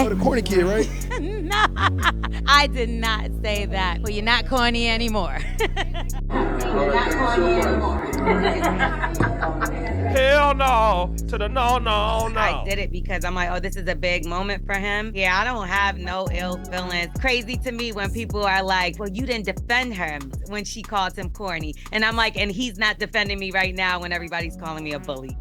Oh, the corny kid, right? No, I did not say that. Well, you're not corny anymore. Hell no to the no. I did it because I'm like, oh, this is a big moment for him. Yeah, I don't have no ill feelings. Crazy to me when people are like, well, you didn't defend her when she called him corny. And I'm like, and he's not defending me right now when everybody's calling me a bully.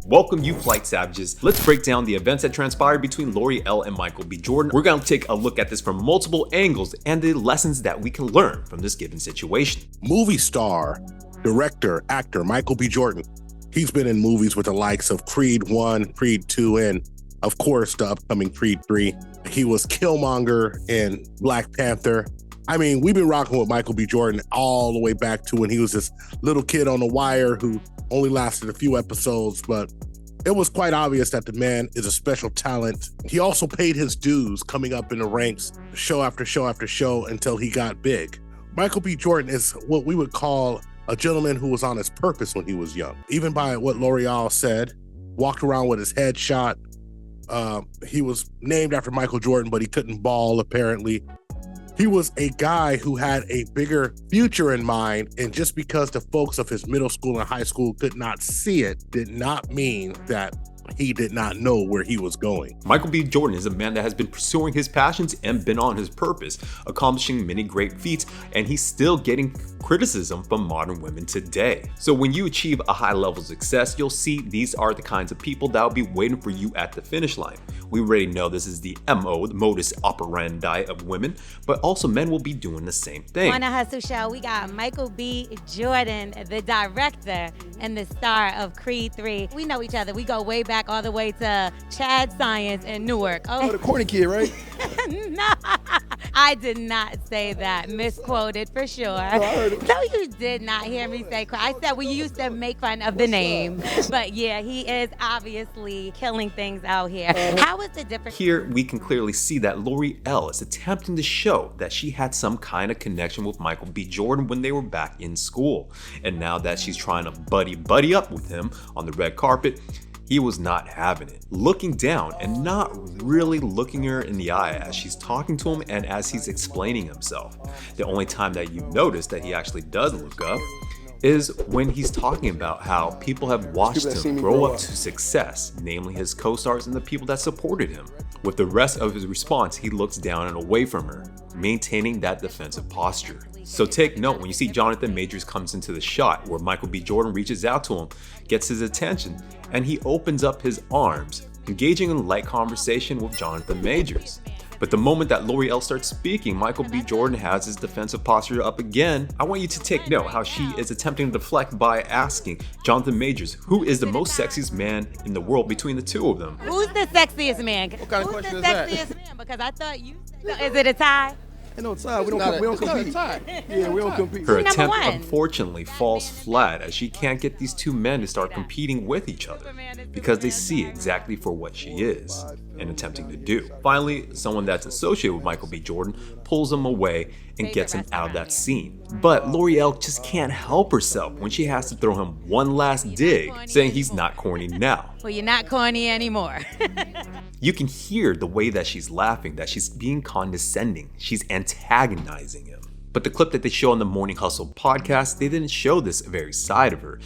Welcome, you flight savages. Let's break down the events that transpired between L'Oreal and Michael B. Jordan. We're going to take a look at this from multiple angles and the lessons that we can learn from this given situation. Movie star, director, actor Michael B. Jordan. He's been in movies with the likes of Creed 1, Creed 2, and of course the upcoming Creed 3. He was Killmonger in Black Panther. I mean, we've been rocking with Michael B. Jordan all the way back to when he was this little kid on The Wire who only lasted a few episodes, but it was quite obvious that the man is a special talent. He also paid his dues coming up in the ranks show after show after show until he got big. Michael B. Jordan is what we would call a gentleman who was on his purpose when he was young. Even by what L'Oreal said, walked around with his head shot. He was named after Michael Jordan, but he couldn't ball apparently. He was a guy who had a bigger future in mind, and just because the folks of his middle school and high school could not see it did not mean that he did not know where he was going. Michael B. Jordan is a man that has been pursuing his passions and been on his purpose, accomplishing many great feats, and he's still getting criticism from modern women today. So when you achieve a high level of success, you'll see these are the kinds of people that will be waiting for you at the finish line. We already know this is the MO, the modus operandi of women, but also men will be doing the same thing. On the Hustle Show, we got Michael B. Jordan, the director and the star of Creed 3. We know each other. We go way back all the way to Chad Science in Newark. Oh, the corny kid, right? No, I did not say that. Misquoted for sure. Oh, I heard it. No, you did not hear me say. I said we used to make fun of the name. But yeah, he is obviously killing things out here. How is the difference? Here, we can clearly see that L'Oreal is attempting to show that she had some kind of connection with Michael B. Jordan when they were back in school. And now that she's trying to buddy up with him on the red carpet, he was not having it. Looking down and not really looking her in the eye as she's talking to him and as he's explaining himself. The only time that you notice that he actually does look up is when he's talking about how people have watched him grow up to success, namely his co-stars and the people that supported him. With the rest of his response, he looks down and away from her, maintaining that defensive posture. So take note when you see Jonathan Majors comes into the shot where Michael B. Jordan reaches out to him, gets his attention, and he opens up his arms, engaging in light conversation with Jonathan Majors. But the moment that L'Oreal starts speaking, Michael B. Jordan has his defensive posture up again. I want you to take note how she is attempting to deflect by asking Jonathan Majors, who is the most sexiest man in the world between the two of them? Who's the sexiest man? What kind of Who's question the is that? sexiest man? Because I thought you said, is it a tie? Ain't no tie. We don't compete. Yeah, we don't compete. Her Number attempt one. unfortunately falls flat as she can't get these two men to start competing with each other because they see exactly for what she is and attempting to do. Finally, someone that's associated with Michael B. Jordan pulls him away and gets him out of that scene. But L'Oreal just can't help herself when she has to throw him one last dig, saying he's not corny now. Well, you're not corny anymore. You can hear the way that she's laughing, that she's being condescending. She's antagonizing him. But the clip that they show on the Morning Hustle podcast, they didn't show this very side of her.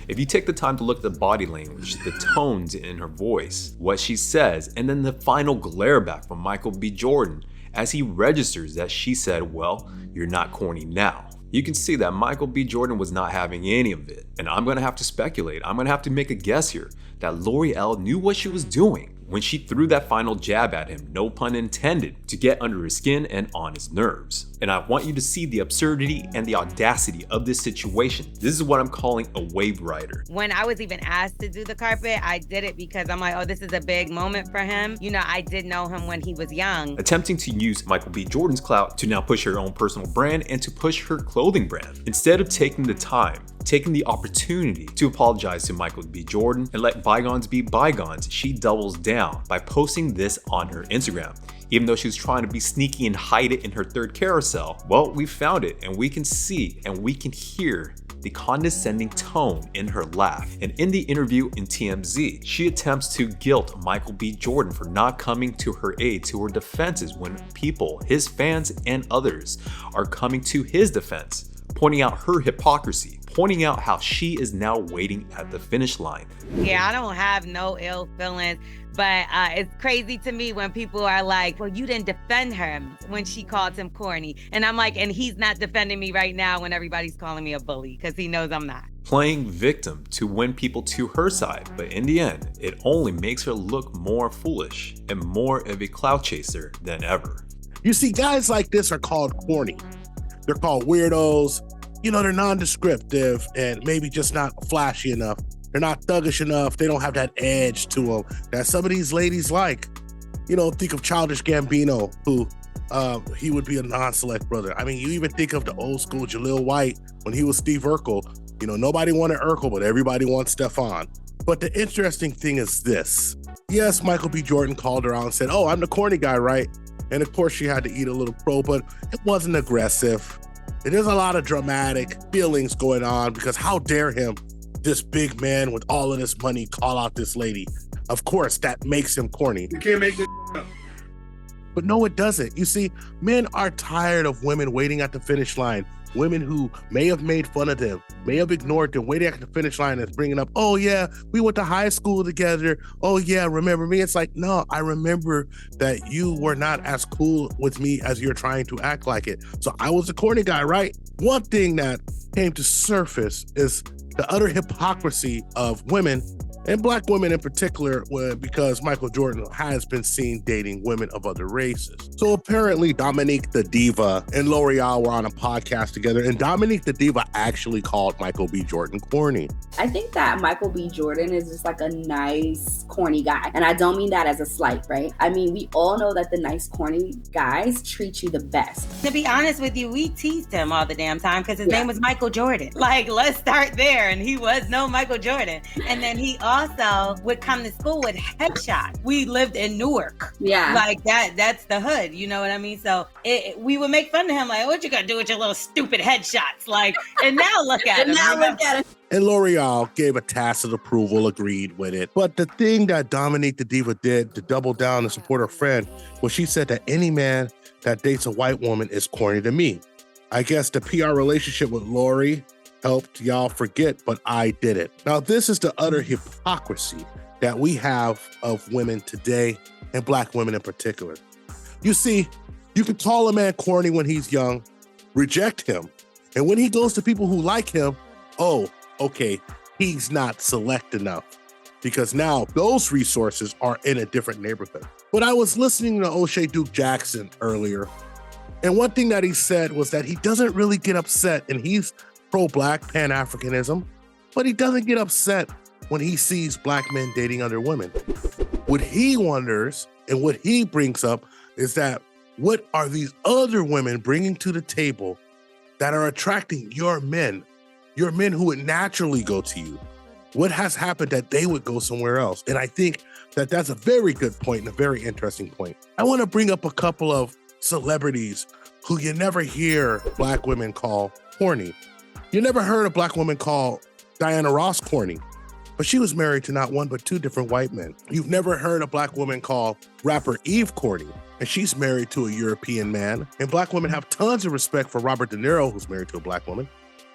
If you take the time to look at the body language, the tones in her voice, what she says, and then the final glare back from Michael B. Jordan as he registers that she said, well, you're not corny now. You can see that Michael B. Jordan was not having any of it. And I'm gonna have to speculate, I'm gonna have to make a guess here, that L'Oreal knew what she was doing when she threw that final jab at him, no pun intended, to get under his skin and on his nerves. And I want you to see the absurdity and the audacity of this situation. This is what I'm calling a wave rider. When I was even asked to do the carpet, I did it because I'm like, oh, this is a big moment for him. You know, I did know him when he was young. Attempting to use Michael B. Jordan's clout to now push her own personal brand and to push her clothing brand. Instead of taking the time, taking the opportunity to apologize to Michael B. Jordan and let bygones be bygones, she doubles down by posting this on her Instagram. Even though she was trying to be sneaky and hide it in her third carousel, well, we found it and we can see and we can hear the condescending tone in her laugh. And in the interview in TMZ, she attempts to guilt Michael B. Jordan for not coming to her aid, to her defenses when people, his fans and others, are coming to his defense, pointing out her hypocrisy, pointing out how she is now waiting at the finish line. Yeah, I don't have no ill feelings, but it's crazy to me when people are like, well, you didn't defend her when she called him corny. And I'm like, and he's not defending me right now when everybody's calling me a bully, because he knows I'm not. Playing victim to win people to her side, but in the end, it only makes her look more foolish and more of a clout chaser than ever. You see, guys like this are called corny. They're called weirdos. You know, they're nondescriptive and maybe just not flashy enough. They're not thuggish enough. They don't have that edge to them that some of these ladies like. You know, think of Childish Gambino, who he would be a non-select brother. I mean, you even think of the old school Jaleel White when he was Steve Urkel. You know, nobody wanted Urkel, but everybody wants Stefan. But the interesting thing is this. Yes, Michael B. Jordan called her out and said, oh, I'm the corny guy, right? And of course, she had to eat a little crow, but it wasn't aggressive. There's a lot of dramatic feelings going on because how dare him, this big man with all of this money, call out this lady. Of course, that makes him corny. You can't make this up. But no, it doesn't. You see, men are tired of women waiting at the finish line. Women who may have made fun of them, may have ignored them, waiting at the finish line and bringing up, oh yeah, we went to high school together. Oh yeah, remember me? It's like, no, I remember that you were not as cool with me as you're trying to act like it. So I was a corny guy, right? One thing that came to surface is the utter hypocrisy of women, and Black women in particular, because Michael Jordan has been seen dating women of other races. So apparently Dominique the Diva and L'Oreal were on a podcast together, and Dominique the Diva actually called Michael B. Jordan corny. I think that Michael B. Jordan is just like a nice, corny guy. And I don't mean that as a slight, right? I mean, we all know that the nice, corny guys treat you the best. To be honest with you, we teased him all the damn time because his name was Michael Jordan. Like, let's start there. And he was no Michael Jordan. And then he also would come to school with headshots. We lived in Newark. Yeah. Like that's the hood. You know what I mean? So we would make fun of him. Like, what you gonna do with your little stupid headshots? Like, and now look at him. And L'Oreal gave a tacit approval, agreed with it. But the thing that Dominique the Diva did to double down and support her friend was she said that any man that dates a white woman is corny to me. I guess the PR relationship with Lori helped y'all forget, but I did it. Now, this is the utter hypocrisy that we have of women today, and Black women in particular. You see, you can call a man corny when he's young, reject him, and when he goes to people who like him, oh, okay, he's not select enough, because now those resources are in a different neighborhood. But I was listening to O'Shea Duke Jackson earlier, and one thing that he said was that he doesn't really get upset, and he's pro-Black Pan-Africanism, but he doesn't get upset when he sees Black men dating other women. What he wonders and what he brings up is that what are these other women bringing to the table that are attracting your men who would naturally go to you? What has happened that they would go somewhere else? And I think that that's a very good point and a very interesting point. I want to bring up a couple of celebrities who you never hear Black women call corny. You never heard a Black woman call Diana Ross corny, but she was married to not one but two different white men. You've never heard a Black woman call rapper Eve corny, and she's married to a European man. And Black women have tons of respect for Robert De Niro, who's married to a Black woman.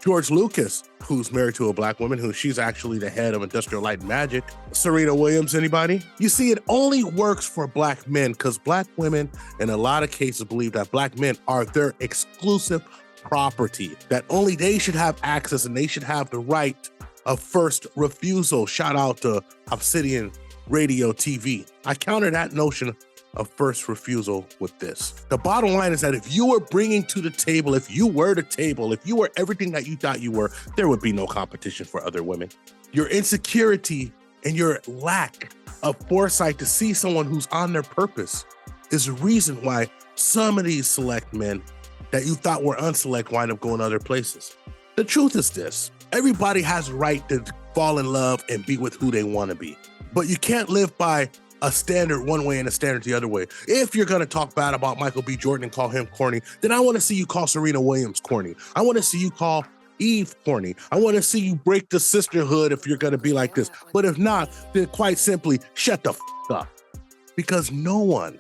George Lucas, who's married to a Black woman, who she's actually the head of Industrial Light and Magic. Serena Williams, anybody? You see, it only works for Black men because Black women, in a lot of cases, believe that Black men are their exclusive property, that only they should have access and they should have the right of first refusal. Shout out to Obsidian Radio TV. I counter that notion of first refusal with this. The bottom line is that if you were bringing to the table, if you were the table, if you were everything that you thought you were, there would be no competition for other women. Your insecurity and your lack of foresight to see someone who's on their purpose is the reason why some of these select men that you thought were unselect wind up going other places. The truth is this: everybody has a right to fall in love and be with who they want to be, but you can't live by a standard one way and a standard the other way. If you're gonna talk bad about Michael B. Jordan and call him corny, then I wanna see you call Serena Williams corny. I wanna see you call Eve corny. I want to see you break the sisterhood if you're going to be like this. But if not, then quite simply shut the f up. Because no one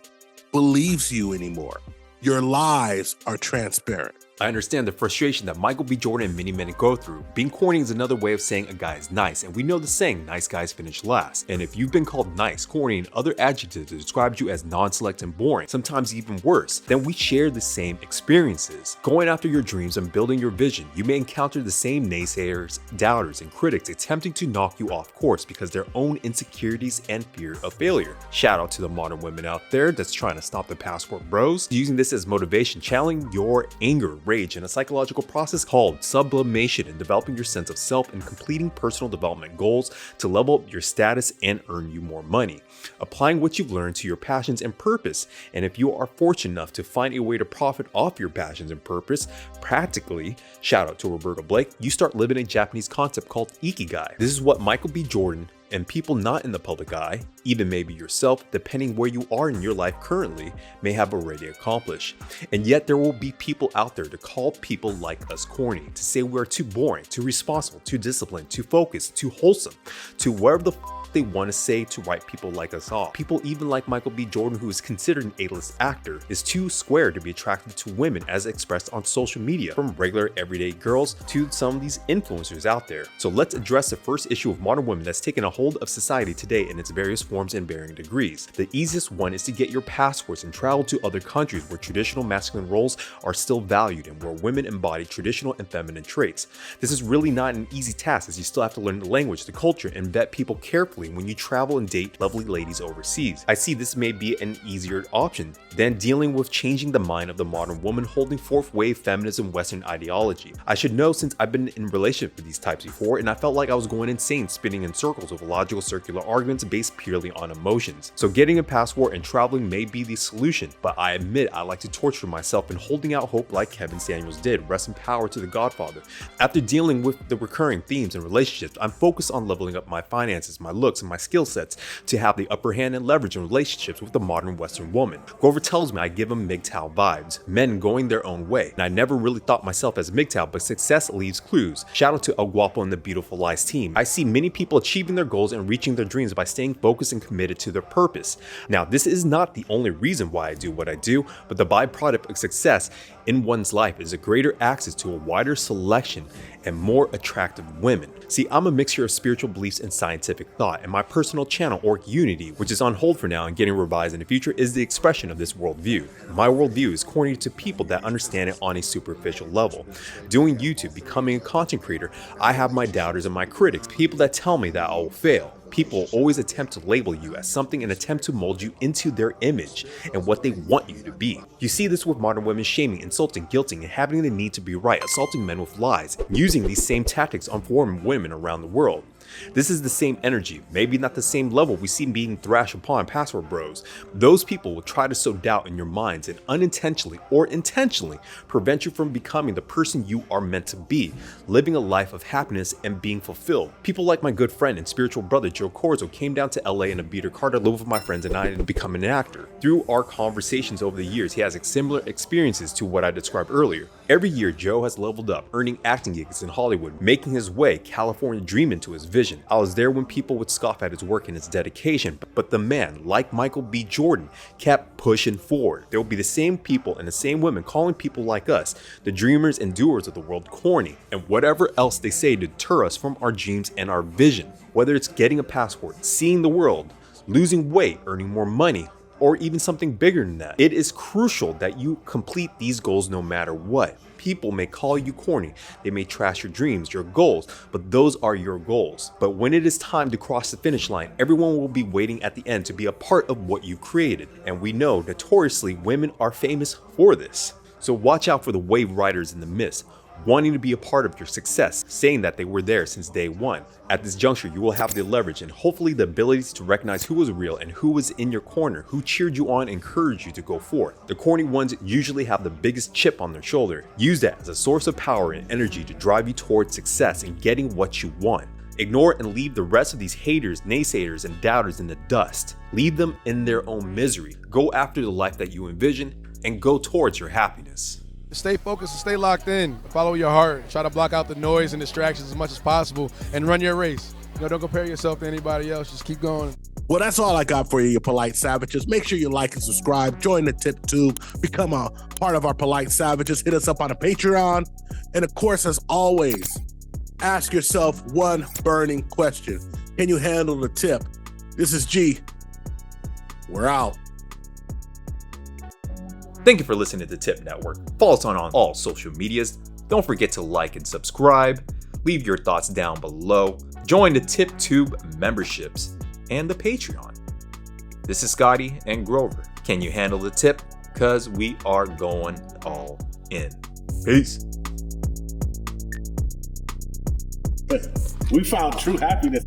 believes you anymore. Your lies are transparent. I understand the frustration that Michael B. Jordan and many men go through. Being corny is another way of saying a guy is nice, and we know the saying, nice guys finish last. And if you've been called nice, corny, and other adjectives that describe you as non-select and boring, sometimes even worse, then we share the same experiences. Going after your dreams and building your vision, you may encounter the same naysayers, doubters, and critics attempting to knock you off course because their own insecurities and fear of failure. Shout out to the modern women out there that's trying to stop the passport bros, using this as motivation, channeling your anger, rage, in a psychological process called sublimation, and developing your sense of self and completing personal development goals to level up your status and earn you more money. Applying what you've learned to your passions and purpose, and if you are fortunate enough to find a way to profit off your passions and purpose, practically, shout out to Roberto Blake, you start living a Japanese concept called ikigai. This is what Michael B. Jordan and people not in the public eye, even maybe yourself, depending where you are in your life currently, may have already accomplished. And yet there will be people out there to call people like us corny, to say we're too boring, too responsible, too disciplined, too focused, too wholesome, to whatever the they want to say to write people like us off. People even like Michael B. Jordan, who is considered an A-list actor, is too square to be attracted to women as expressed on social media, from regular everyday girls to some of these influencers out there. So let's address the first issue of modern women that's taken a hold of society today in its various forms and varying degrees. The easiest one is to get your passports and travel to other countries where traditional masculine roles are still valued and where women embody traditional and feminine traits. This is really not an easy task, as you still have to learn the language, the culture, and vet people carefully when you travel and date lovely ladies overseas. I see this may be an easier option than dealing with changing the mind of the modern woman holding fourth wave feminism Western ideology. I should know, since I've been in relationship with these types before, and I felt like I was going insane spinning in circles with logical circular arguments based purely on emotions. So getting a passport and traveling may be the solution, but I admit I like to torture myself in holding out hope like Kevin Samuels did. Rest in power to the Godfather. After dealing with the recurring themes in relationships, I'm focused on leveling up my finances, my looks, and my skill sets to have the upper hand and leverage in relationships with the modern Western woman. Grover tells me I give him MGTOW vibes, men going their own way, and I never really thought myself as MGTOW, but success leaves clues. Shout out to El Guapo and the Beautiful Lies team. I see many people achieving their goals and reaching their dreams by staying focused and committed to their purpose. Now, this is not the only reason why I do what I do, but the byproduct of success in one's life is a greater access to a wider selection and more attractive women. See, I'm a mixture of spiritual beliefs and scientific thought, and my personal channel, Orc Unity, which is on hold for now and getting revised in the future, is the expression of this worldview. My worldview is corny to people that understand it on a superficial level. Doing YouTube, becoming a content creator, I have my doubters and my critics, people that tell me that I will fail. People always attempt to label you as something and attempt to mold you into their image and what they want you to be. You see this with modern women shaming, insulting, guilting, and having the need to be right, assaulting men with lies, using these same tactics on foreign women around the world. This is the same energy, maybe not the same level we see being thrashed upon password bros. Those people will try to sow doubt in your minds and unintentionally or intentionally prevent you from becoming the person you are meant to be, living a life of happiness and being fulfilled. People like my good friend and spiritual brother Joe Corzo came down to LA in a beater car to live with my friends and I and become an actor. Through our conversations over the years, he has similar experiences to what I described earlier. Every year, Joe has leveled up, earning acting gigs in Hollywood, making his way California dream into his vision. I was there when people would scoff at his work and his dedication, but the man, like Michael B. Jordan, kept pushing forward. There will be the same people and the same women calling people like us, the dreamers and doers of the world, corny, and whatever else they say to deter us from our dreams and our vision. Whether it's getting a passport, seeing the world, losing weight, earning more money, or even something bigger than that. It is crucial that you complete these goals no matter what. People may call you corny, they may trash your dreams, your goals, but those are your goals. But when it is time to cross the finish line, everyone will be waiting at the end to be a part of what you created. And we know notoriously women are famous for this. So watch out for the wave riders in the mist, wanting to be a part of your success, saying that they were there since day one. At this juncture, you will have the leverage and hopefully the abilities to recognize who was real and who was in your corner, who cheered you on and encouraged you to go forth. The corny ones usually have the biggest chip on their shoulder. Use that as a source of power and energy to drive you towards success and getting what you want. Ignore and leave the rest of these haters, naysayers, and doubters in the dust. Leave them in their own misery. Go after the life that you envision and go towards your happiness. Stay focused and stay locked in. Follow your heart. Try to block out the noise and distractions as much as possible and run your race. Don't compare yourself to anybody else. Just keep going. Well, that's all I got for you polite savages. Make sure you like and subscribe. Join the TIPTube. Become a part of our polite savages. Hit us up on a Patreon. And of course, as always, ask yourself one burning question. Can you handle the tip? This is G. We're out. Thank you for listening to the TIP Network. Follow us on all social medias. Don't forget to like and subscribe. Leave your thoughts down below. Join the THPPtube memberships and the Patreon. This is ScottT and Grover. Can you handle the tip? Because we are going all in. Peace. We found true happiness